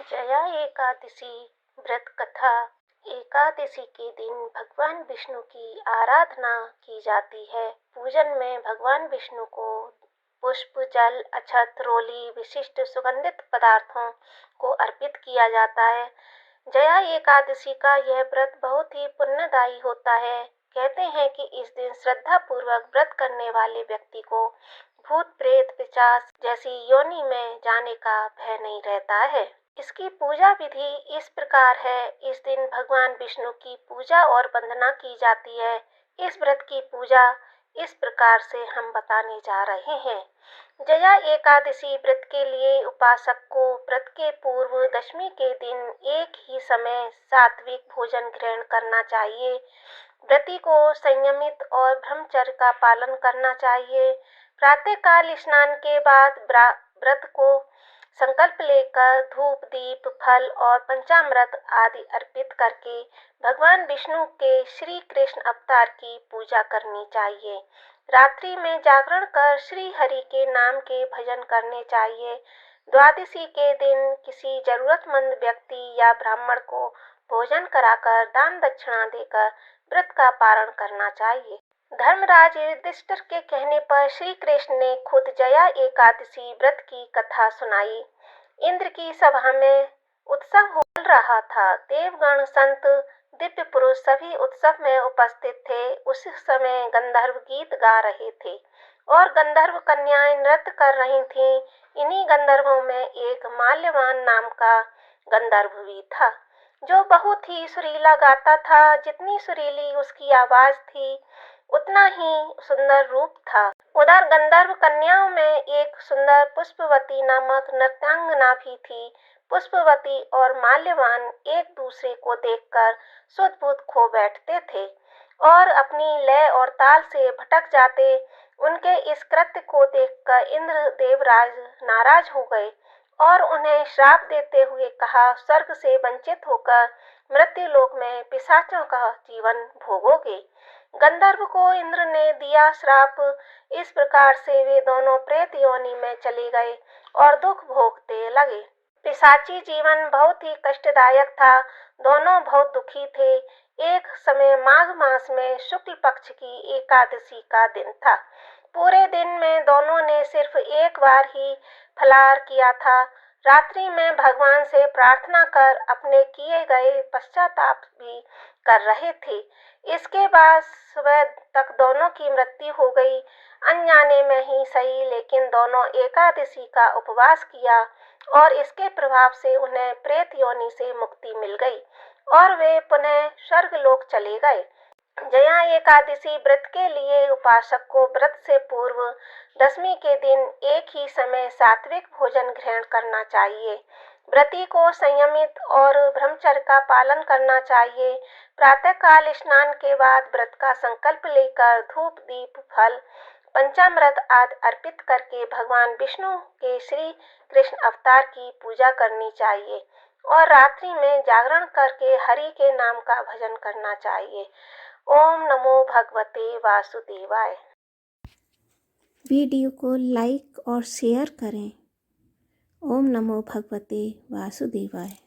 जया एकादशी व्रत कथा। एकादशी के दिन भगवान विष्णु की आराधना की जाती है। पूजन में भगवान विष्णु को पुष्प, जल, अक्षत, रोली, विशिष्ट सुगंधित पदार्थों को अर्पित किया जाता है। जया एकादशी का यह व्रत बहुत ही पुण्यदायी होता है। कहते हैं कि इस दिन श्रद्धा पूर्वक व्रत करने वाले व्यक्ति को भूत, प्रेत, पिशाच जैसी योनि में जाने का भय नहीं रहता है। इसकी पूजा विधि इस प्रकार है। इस दिन भगवान विष्णु की पूजा और वंदना की जाती है। इस व्रत की पूजा इस प्रकार से हम बताने जा रहे हैं। जया एकादशी व्रत के लिए उपासक को व्रत के पूर्व दशमी के दिन एक ही समय सात्विक भोजन ग्रहण करना चाहिए। व्रती को संयमित और ब्रह्मचर्य का पालन करना चाहिए। प्रातःकाल स्नान के बाद व्रत को संकल्प लेकर धूप, दीप, फल और पंचामृत आदि अर्पित करके भगवान विष्णु के श्री कृष्ण अवतार की पूजा करनी चाहिए। रात्रि में जागरण कर श्री हरि के नाम के भजन करने चाहिए। द्वादशी के दिन किसी जरूरतमंद व्यक्ति या ब्राह्मण को भोजन कराकर दान दक्षिणा देकर व्रत का पारण करना चाहिए। धर्मराज युधिष्ठिर के कहने पर श्री कृष्ण ने खुद जया एकादशी व्रत की कथा सुनाई। इंद्र की सभा में उत्सव हो रहा था। देवगण, संत, दिव्य पुरुष सभी उत्सव में उपस्थित थे। उस समय गंधर्व गीत गा रहे थे और गंधर्व कन्याएं नृत्य कर रही थीं। इन्हीं गंधर्वों में एक माल्यवान नाम का गंधर्व भी था, जो बहुत ही सुरीला गाता था। जितनी सुरीली उसकी आवाज थी, उतना ही सुंदर रूप था। उधर गंधर्व कन्याओं में एक सुंदर पुष्पवती नामक नृत्यांगना भी थी। पुष्पवती और माल्यवान एक दूसरे को देखकर सुध-बुध खो बैठते थे और अपनी लय और ताल से भटक जाते। उनके इस कृत्य को देखकर इंद्र देवराज नाराज हो गए और उन्हें श्राप देते हुए कहा, स्वर्ग से वंचित होकर मृत्युलोक में पिशाचों का जीवन भोगोगे। गंधर्व को इंद्र ने दिया श्राप। इस प्रकार से वे दोनों प्रेत योनि में चले गए और दुख भोगते लगे। पिशाची जीवन बहुत ही कष्टदायक था। दोनों बहुत दुखी थे। एक समय माघ मास में शुक्ल पक्ष की एकादशी का दिन था। पूरे दिन में दोनों ने सिर्फ एक बार ही फलाहार किया था। रात्रि में भगवान से प्रार्थना कर अपने किए गए पश्चाताप भी कर रहे थे। इसके बाद सुबह तक दोनों की मृत्यु हो गई। अनजाने में ही सही, लेकिन दोनों एकादशी का उपवास किया और इसके प्रभाव से उन्हें प्रेत योनि से मुक्ति मिल गई और वे पुनः स्वर्गलोक चले गए। जया एकादशी व्रत के लिए उपासक को व्रत से पूर्व दशमी के दिन एक ही समय सात्विक भोजन ग्रहण करना चाहिए। व्रती को संयमित और ब्रह्मचर्य का पालन करना चाहिए। प्रातःकाल स्नान के बाद व्रत का संकल्प लेकर धूप, दीप, फल, पंचामृत आदि अर्पित करके भगवान विष्णु के श्री कृष्ण अवतार की पूजा करनी चाहिए और रात्रि में जागरण करके हरि के नाम का भजन करना चाहिए। ओम नमो भगवते वासुदेवाय। वीडियो को लाइक और शेयर करें। ओम नमो भगवते वासुदेवाय।